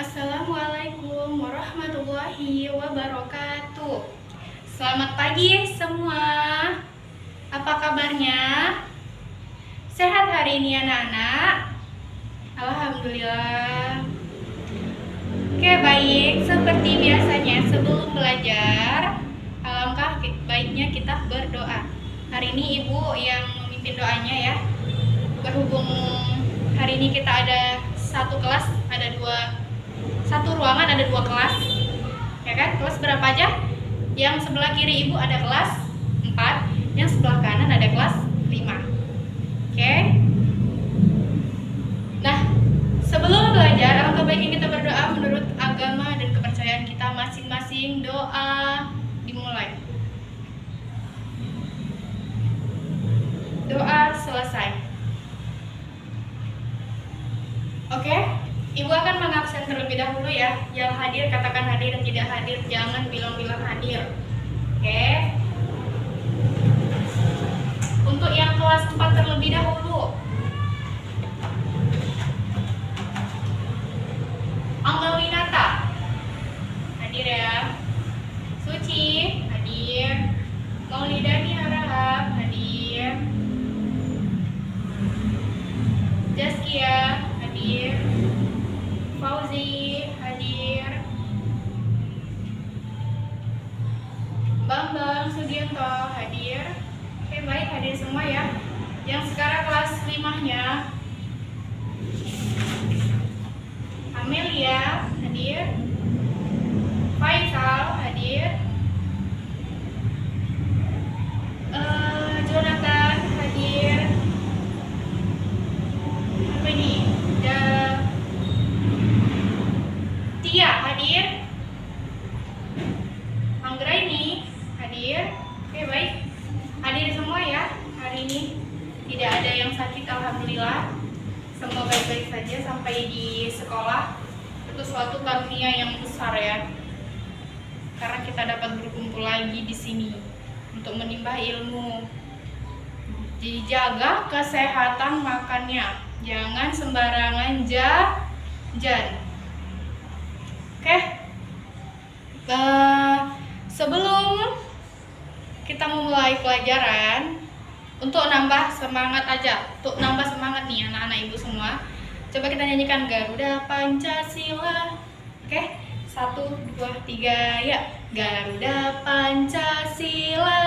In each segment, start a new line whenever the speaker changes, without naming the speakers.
Assalamualaikum warahmatullahi wabarakatuh. Selamat pagi semua. Apa kabarnya? Sehat hari ini anak-anak? Alhamdulillah. Oke, baik. Seperti biasanya sebelum belajar, alangkah baiknya kita berdoa. Hari ini Ibu yang memimpin doanya ya. Berhubung hari ini kita ada satu kelas, satu ruangan ada dua kelas, ya kan? Kelas berapa aja? Yang sebelah kiri Ibu ada kelas 4, yang sebelah kanan ada kelas 5. Oke? Nah, sebelum belajar, alangkah baiknya kita berdoa menurut agama dan kepercayaan kita masing-masing. Doa dimulai. Doa selesai. Oke? Ibu akan mengabsen terlebih dahulu ya. Yang hadir katakan hadir, yang tidak hadir jangan bilang-bilang hadir. Oke. Untuk yang kelas 4 terlebih dahulu. Angga Winata hadir ya. Suci hadir. Maulidani Harahap hadir. Jaskia hadir. Fauzi hadir. Bambang Sugianto hadir. Oke, baik, hadir semua ya. Yang sekarang kelas 5-nya Amelia hadir. Faisal hadir. Jonathan hadir. Apa ini? Tia hadir. Anggraini hadir. Oke, baik. Hadir semua ya hari ini. Tidak ada yang sakit, alhamdulillah. Semoga baik-baik saja sampai di sekolah. Itu suatu karunia yang besar ya. Karena kita dapat berkumpul lagi di sini untuk menimba ilmu. Dijaga kesehatan makannya. Jangan sembarangan jajan. Oke, sebelum kita memulai pelajaran, untuk nambah semangat nih anak-anak Ibu semua, coba kita nyanyikan Garuda Pancasila. Oke, 1, 2, 3, ya. Garuda Pancasila,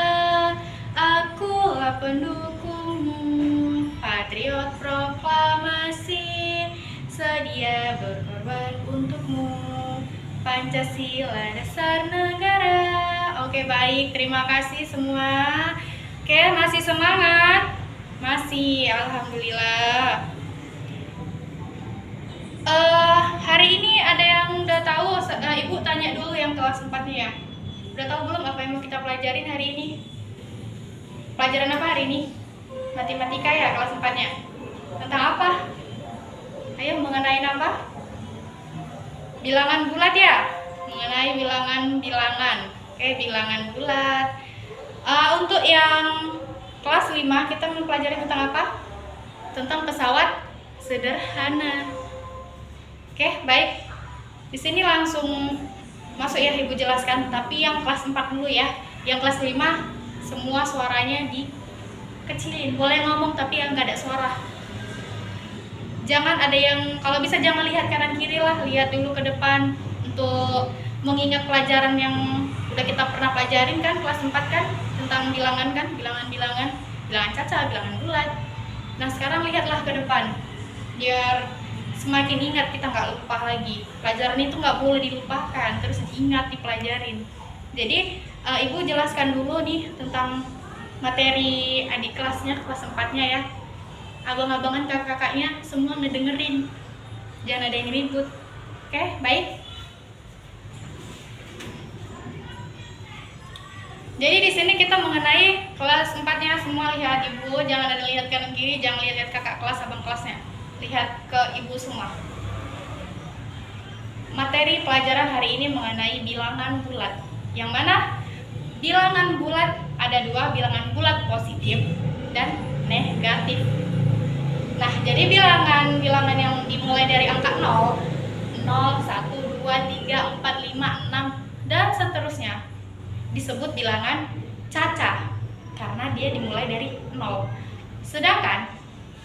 akulah pendukungmu, patriot proklamasi, sedia berkorban untukmu, Pancasila dasar negara. Oke, baik, terima kasih semua. Oke, masih semangat? Masih, alhamdulillah. Hari ini ada yang udah tahu? Ibu tanya dulu yang kelas 4-nya ya. Udah tahu belum apa yang mau kita pelajarin hari ini? Pelajaran apa hari ini? Matematika ya, kelas 4-nya. Tentang apa? Ayo, mengenai apa? Bilangan bulat ya? Mengenai bilangan. Oke, bilangan bulat. Untuk yang kelas 5 kita mempelajari tentang apa? Tentang pesawat sederhana. Oke, baik. Di sini langsung masuk ya, Ibu jelaskan. Tapi yang kelas 4 dulu ya. Yang kelas 5 semua suaranya dikecilin. Boleh ngomong tapi yang nggak ada suara. Jangan ada yang, kalau bisa jangan lihat kanan kiri lah, lihat dulu ke depan untuk mengingat pelajaran yang udah kita pernah pelajarin kan, kelas 4 kan, tentang bilangan kan, bilangan caca, bilangan bulat. Nah, sekarang lihatlah ke depan biar semakin ingat, kita nggak lupa lagi. Pelajaran itu nggak boleh dilupakan, terus diingat, dipelajarin. Jadi Ibu jelaskan dulu nih tentang materi adik kelasnya, kelas 4-nya ya. Abang-abangan, kakak-kakaknya semua ngedengerin, jangan ada yang ribut. Oke, baik. Jadi di sini kita mengenai kelas 4-nya semua. Lihat Ibu, jangan ada lihat kanan kiri, jangan lihat kakak kelas, abang kelasnya. Lihat ke Ibu semua. Materi pelajaran hari ini mengenai bilangan bulat. Yang mana bilangan bulat ada 2, bilangan bulat positif dan negatif. Nah, jadi bilangan yang dimulai dari angka 0, 0, 1, 2, 3, 4, 5, 6 dan seterusnya. Disebut bilangan cacah karena dia dimulai dari 0. Sedangkan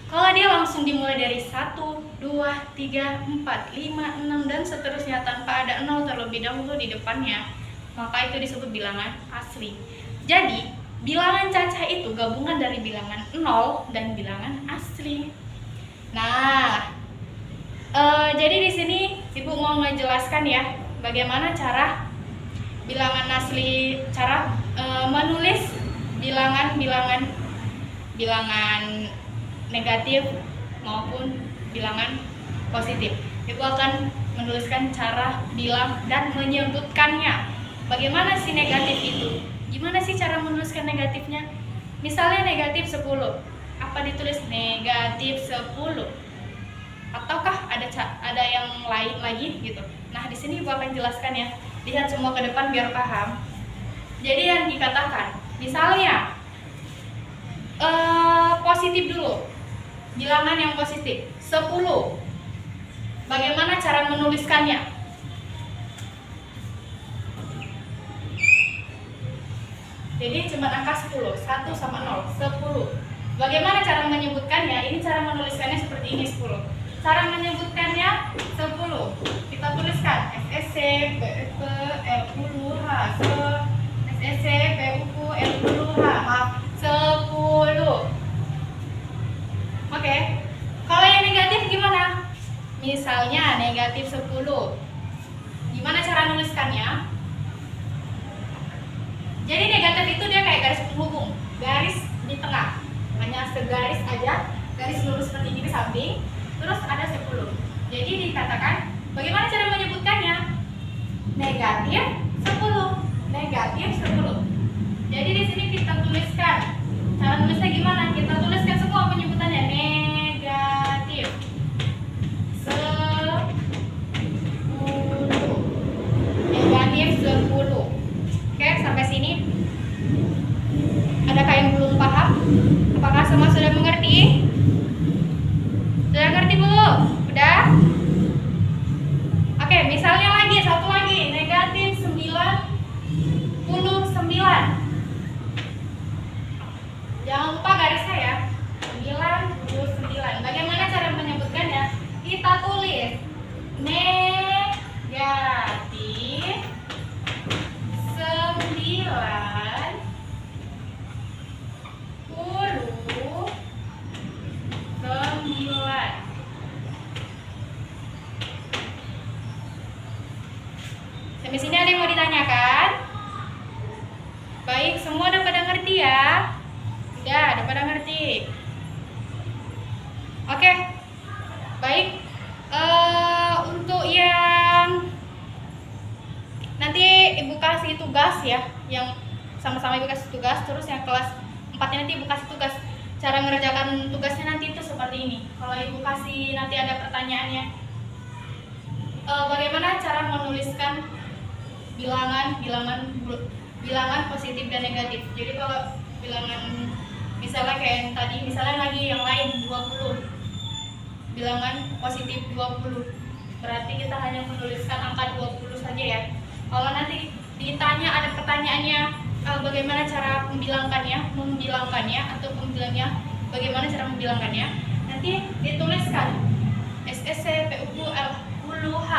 kalau dia langsung dimulai dari 1, 2, 3, 4, 5, 6 dan seterusnya tanpa ada 0 terlebih dahulu di depannya, maka itu disebut bilangan asli. Jadi bilangan cacah itu gabungan dari bilangan 0 dan bilangan asli. Nah, jadi di sini Ibu mau ngejelaskan ya bagaimana cara bilangan asli, cara menulis bilangan negatif maupun bilangan positif. Ibu akan menuliskan cara bilang dan menyebutkannya. Bagaimana sih negatif itu? Gimana sih cara menuliskan negatifnya? Misalnya negatif 10. Apa ditulis negatif 10? Ataukah ada yang lain lagi gitu. Nah, di sini Ibu akan jelaskan ya. Lihat semua ke depan biar paham. Jadi yang dikatakan, misalnya positif dulu. Bilangan yang positif 10. Bagaimana cara menuliskannya? Jadi cuma angka 10, 1 sama 0, 10. Bagaimana cara menyebutkannya? Ini cara menuliskannya seperti ini 10. Cara menyebutkannya 10. Kita tuliskan SSC PUK L10H. SSC PUK L10H. 10. Oke. Kalau yang negatif gimana? Misalnya negatif 10. Gimana cara menuliskannya? Jadi negatif itu dia kayak garis penghubung, garis di tengah. Hanya segaris aja, garis lurus seperti ini di samping, terus ada 10. Jadi dikatakan, bagaimana cara menyebutkannya? Negatif 10. Negatif 10. Jadi di sini kita tuliskan. Cara nulisnya gimana? Kita tuliskan semua penyebutannya. Negatif 10. Negatif 10. Oke, sampai sini. Adakah yang belum paham? Apakah semua sudah mengerti? Sudah ngerti, Bu? Udah? Oke, misalnya lagi, satu lagi. Negatif 99. Jangan lupa garisnya ya. 99. Bagaimana cara menyebutkannya? Kita tulis negatif 99. Sampai sini ada yang mau ditanyakan? Baik, semua udah pada ngerti ya? Udah pada ngerti. Oke. Baik. Untuk yang nanti Ibu kasih tugas ya, yang sama-sama Ibu kasih tugas, terus yang kelas 4-nya nanti Ibu kasih tugas. Cara mengerjakan tugasnya nanti itu seperti ini. Kalau Ibu kasih nanti ada pertanyaannya, bagaimana cara menuliskan bilangan positif dan negatif. Jadi kalau bilangan misalnya kayak yang tadi, misalnya lagi yang lain 20, bilangan positif 20, berarti kita hanya menuliskan angka 20 saja ya. Kalau nanti ditanya ada pertanyaannya, bagaimana cara membilangkannya atau pembilangnya, bagaimana cara membilangkannya, nanti dituliskan SSC PUK L10H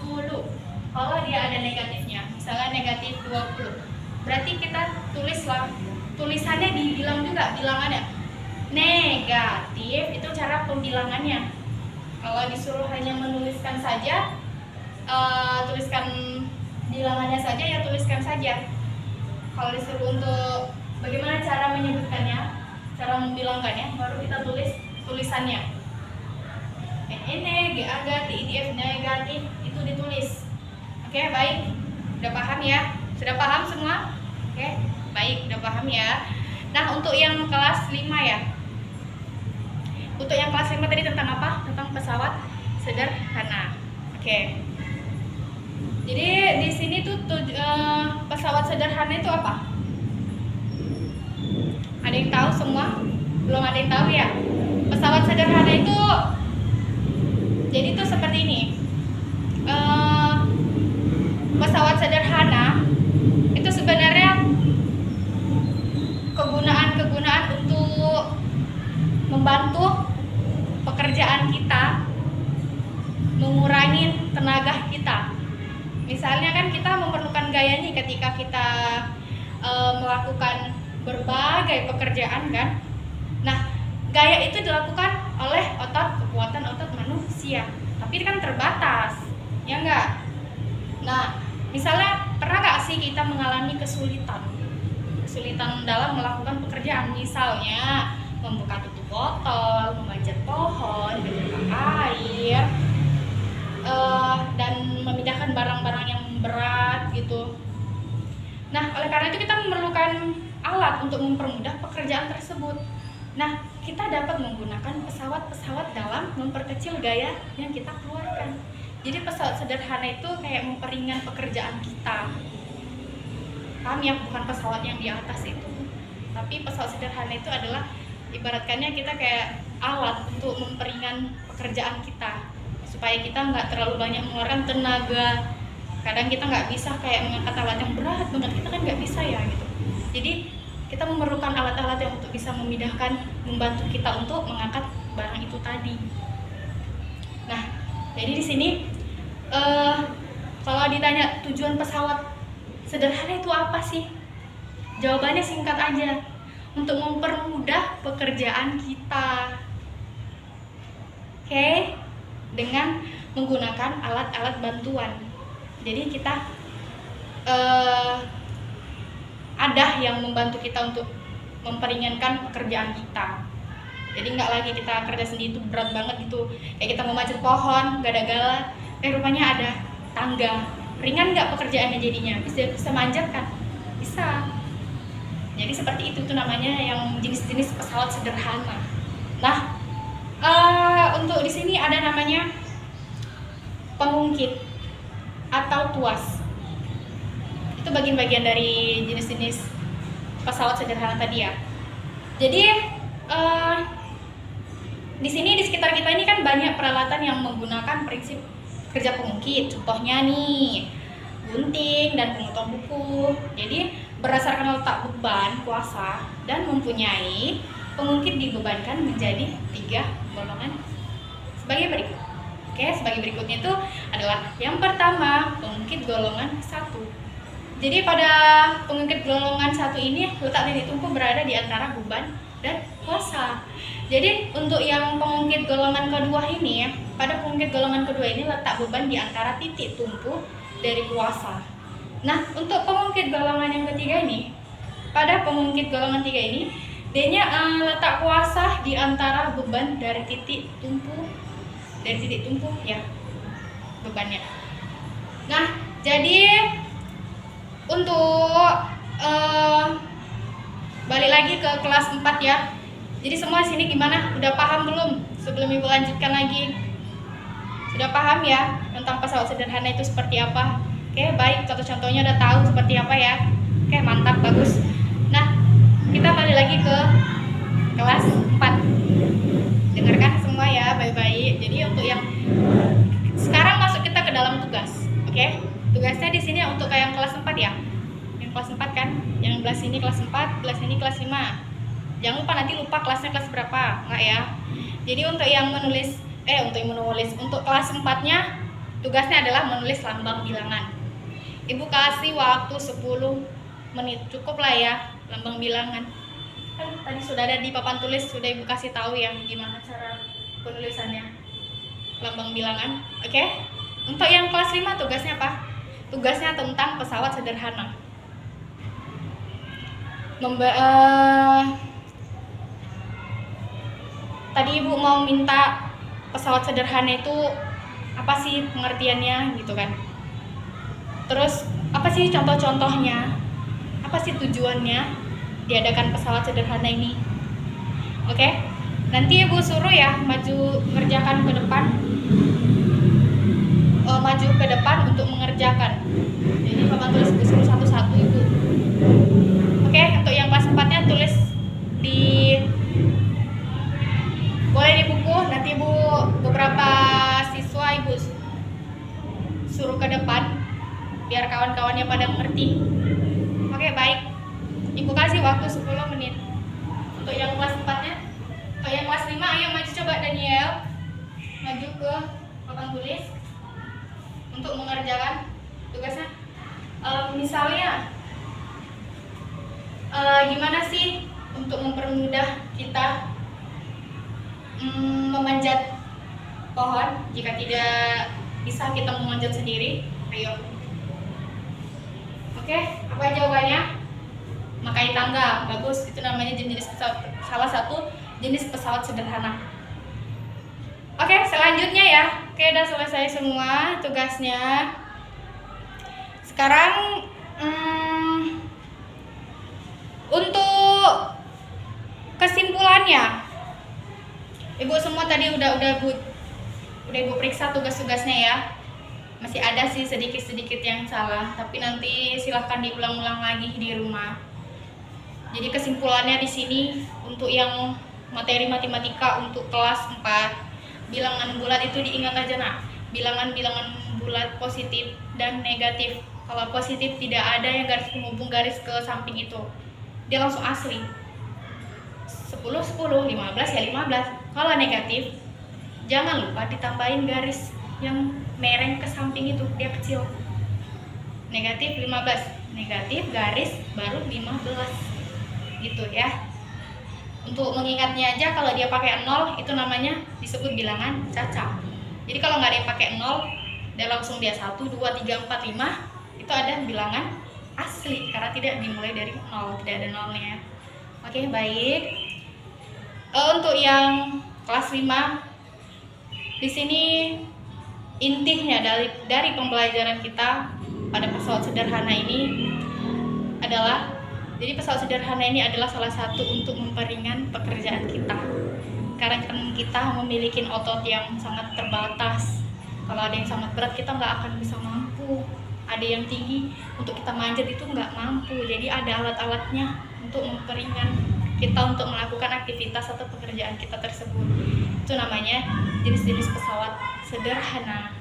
10. Kalau dia ada negatifnya, misalnya negatif 20, berarti kita tulislah, tulisannya dibilang juga bilangannya negatif, itu cara pembilangannya. Kalau disuruh hanya menuliskan saja, tuliskan bilangannya saja ya tuliskan saja. Kalau disuruh untuk bagaimana cara menyebutkannya, cara membilangkannya, baru kita tulis tulisannya. NN, GAG, TIDF negatif, itu ditulis. Oke, baik. Udah paham ya? Sudah paham semua? Oke, baik, udah paham ya. Nah, untuk yang kelas 5 ya. Untuk yang kelas 5 tadi tentang apa? Tentang pesawat sederhana. Oke. Jadi di sini tuh pesawat sederhana itu apa? Ada yang tahu semua? Belum ada yang tahu ya? Pesawat sederhana itu jadi tuh seperti ini. sederhana itu sebenarnya kegunaan untuk membantu pekerjaan kita, mengurangi tenaga kita. Misalnya kan kita memerlukan gaya nih ketika kita melakukan berbagai pekerjaan kan. Nah, gaya itu dilakukan oleh kekuatan otot manusia, tapi kan terbatas, ya enggak? Nah, misalnya pernah nggak sih kita mengalami kesulitan dalam melakukan pekerjaan, misalnya membuka tutup botol, memanjat pohon, menyelam air, dan memindahkan barang-barang yang berat gitu. Nah, oleh karena itu kita memerlukan alat untuk mempermudah pekerjaan tersebut. Nah, kita dapat menggunakan pesawat-pesawat dalam memperkecil gaya yang kita keluarkan. Jadi pesawat sederhana itu kayak memperingan pekerjaan kita. Paham ya? Bukan pesawat yang di atas itu. Tapi pesawat sederhana itu adalah ibaratkannya kita kayak alat untuk memperingan pekerjaan kita, supaya kita nggak terlalu banyak mengeluarkan tenaga. Kadang kita nggak bisa kayak mengangkat alat yang berat banget, kita kan nggak bisa ya gitu. Jadi kita memerlukan alat-alat yang untuk bisa memudahkan, membantu kita untuk mengangkat barang itu tadi. Nah, jadi di sini kalau ditanya tujuan pesawat sederhana itu apa sih? Jawabannya singkat aja, untuk mempermudah pekerjaan kita. Oke? Dengan menggunakan alat-alat bantuan. Jadi kita ada yang membantu kita untuk memperingankan pekerjaan kita. Jadi nggak lagi kita kerja sendiri itu berat banget gitu. Kayak kita mau manjat pohon, gada-gala, rupanya ada tangga. Ringan nggak pekerjaannya jadinya? Bisa manjat kan? Bisa. Jadi seperti itu tuh namanya yang jenis-jenis pesawat sederhana. Nah, untuk di sini ada namanya pengungkit atau tuas. Itu bagian-bagian dari jenis-jenis pesawat sederhana tadi ya. Jadi di sini di sekitar kita ini kan banyak peralatan yang menggunakan prinsip kerja pengungkit. Contohnya nih, gunting dan pemotong buku. Jadi berdasarkan letak beban kuasa dan mempunyai pengungkit dibebankan menjadi 3 golongan sebagai berikut. Oke, sebagai berikutnya itu adalah yang pertama, pengungkit golongan 1. Jadi pada pengungkit golongan 1 ini letak titik tumpu berada di antara beban dan kuasa. Jadi untuk yang pengungkit golongan kedua ini, pada pengungkit golongan kedua ini letak beban di antara titik tumpu dari kuasa. Nah, untuk pengungkit golongan yang ketiga ini, pada pengungkit golongan 3 ini, D-nya letak kuasa di antara beban dari titik tumpu ya, bebannya. Nah, jadi untuk balik lagi ke kelas 4 ya. Jadi semua sini gimana? Udah paham belum? Sebelum Ibu lanjutkan lagi. Sudah paham ya tentang pesawat sederhana itu seperti apa? Oke, baik. Contoh-contohnya udah tahu seperti apa ya? Oke, mantap, bagus. Nah, kita balik lagi ke kelas 4. Dengarkan semua ya, baik-baik. Jadi untuk yang sekarang masuk kita ke dalam tugas. Oke? Tugasnya di sini untuk kayak yang kelas 4 ya. Yang kelas 4 kan? Yang belah sini kelas 4, belah sini kelas 5. Jangan lupa nanti lupa kelasnya kelas berapa, enggak ya? Jadi untuk yang menulis untuk kelas 4-nya tugasnya adalah menulis lambang bilangan. Ibu kasih waktu 10 menit, cukup lah ya lambang bilangan. Kan tadi sudah ada di papan tulis, sudah Ibu kasih tahu ya gimana cara penulisannya lambang bilangan. Oke? Untuk yang kelas 5 tugasnya apa? Tugasnya tentang pesawat sederhana. Tadi Ibu mau minta pesawat sederhana itu apa sih pengertiannya gitu kan. Terus apa sih contoh-contohnya, apa sih tujuannya diadakan pesawat sederhana ini. Oke, nanti Ibu suruh ya maju mengerjakan ke depan, maju ke depan untuk mengerjakan. Jadi papan tulis Ibu suruh satu-satu Ibu. Oke, untuk yang kelas 4-nya tulis boleh di buku. Nanti Ibu beberapa siswa Ibu suruh ke depan biar kawan-kawannya pada mengerti. Oke, baik. Ibu kasih waktu 10 menit. Untuk yang kelas 4-nya. Kalau yang kelas 5, ayo maju coba Daniel. Maju ke papan tulis untuk mengerjakan tugasnya. Misalnya gimana sih untuk mempermudah kita memanjat pohon jika tidak bisa kita memanjat sendiri? Ayo. Oke, apa jawabannya? Makai tangga. Bagus, itu namanya jenis pesawat, salah satu jenis pesawat sederhana. Oke, selanjutnya ya. Oke, udah selesai semua tugasnya. Sekarang untuk kesimpulannya, Ibu semua tadi udah Ibu periksa tugas-tugasnya ya. Masih ada sih sedikit-sedikit yang salah, tapi nanti silahkan diulang-ulang lagi di rumah. Jadi kesimpulannya di sini untuk yang materi matematika untuk kelas 4, bilangan bulat itu diingat aja nak. Bilangan-bilangan bulat positif dan negatif. Kalau positif tidak ada yang garis penghubung garis ke samping itu. Dia langsung asli. 10 10, 15 ya 15. Kalau negatif, jangan lupa ditambahin garis yang mereng ke samping itu, dia kecil. Negatif 15, negatif garis baru 15. Gitu ya. Untuk mengingatnya aja, kalau dia pakai 0 itu namanya disebut bilangan cacat. Jadi kalau nggak ada yang pakai 0, dia langsung dia 1, 2, 3, 4, 5, itu ada bilangan asli karena tidak dimulai dari 0, tidak ada nolnya. Oke, baik. Untuk yang kelas 5, di sini intinya dari pembelajaran kita pada pesawat sederhana ini adalah, jadi pesawat sederhana ini adalah salah satu untuk memperingan pekerjaan kita. Karena kita memiliki otot yang sangat terbatas. Kalau ada yang sangat berat, kita nggak akan bisa mampu. Ada yang tinggi, untuk kita manjat itu nggak mampu. Jadi ada alat-alatnya untuk memperingan kita untuk melakukan aktivitas atau pekerjaan kita tersebut. Itu namanya jenis-jenis pesawat sederhana.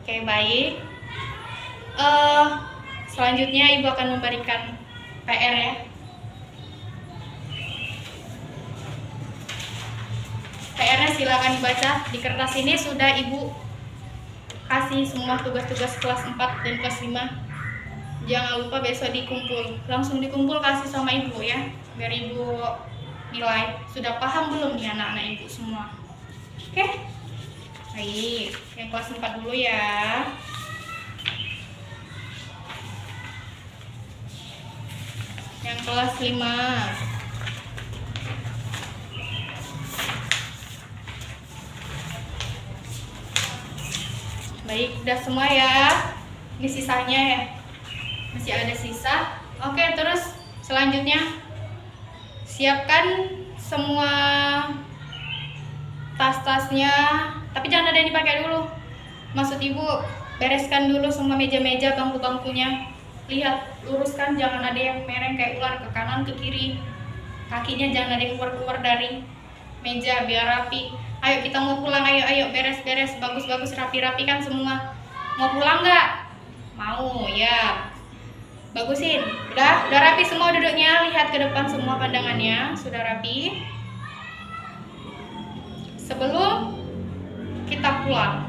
Oke, baik. Selanjutnya Ibu akan memberikan PR ya. PR-nya silakan dibaca. Di kertas ini sudah Ibu kasih semua tugas-tugas kelas 4 dan kelas 5. Jangan lupa besok dikumpul. Langsung dikumpul kasih sama Ibu ya, biar Ibu nilai sudah paham belum nih anak-anak Ibu semua. Oke? Baik, yang kelas 4 dulu ya. Yang kelas 5. Baik, udah semua ya. Ini sisanya ya. Masih ada sisa. Oke, terus selanjutnya siapkan semua tas-tasnya. Tapi jangan ada yang dipakai dulu. Maksud Ibu, bereskan dulu semua meja-meja, bangku-bangkunya. Lihat, luruskan, jangan ada yang mereng kayak ular ke kanan ke kiri. Kakinya jangan ada yang keluar-keluar dari meja, biar rapi. Ayo kita mau pulang, ayo beres-beres, bagus-bagus, rapi-rapi kan semua. Mau pulang nggak? Mau ya. Bagusin. Udah rapi semua duduknya. Lihat ke depan semua pandangannya sudah rapi. Sebelum kita pulang,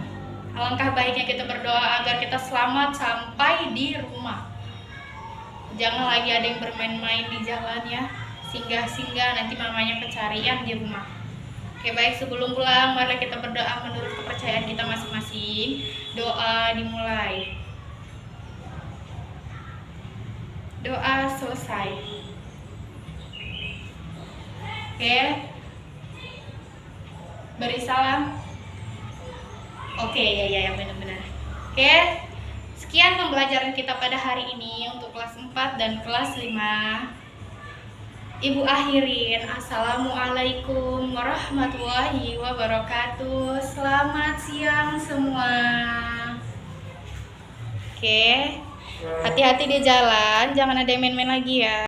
alangkah baiknya kita berdoa agar kita selamat sampai di rumah. Jangan lagi ada yang bermain-main di jalan ya, singgah-singgah nanti mamanya pencarian di rumah. Oke, baik, sebelum pulang mari kita berdoa menurut kepercayaan kita masing-masing. Doa dimulai. Doa selesai. Oke. Beri salam. Oke, ya benar-benar. Oke. Sekian pembelajaran kita pada hari ini untuk kelas 4 dan kelas 5. Ibu akhirin. Assalamualaikum warahmatullahi wabarakatuh. Selamat siang semua. Oke. Hati-hati di jalan, jangan ada yang main-main lagi ya.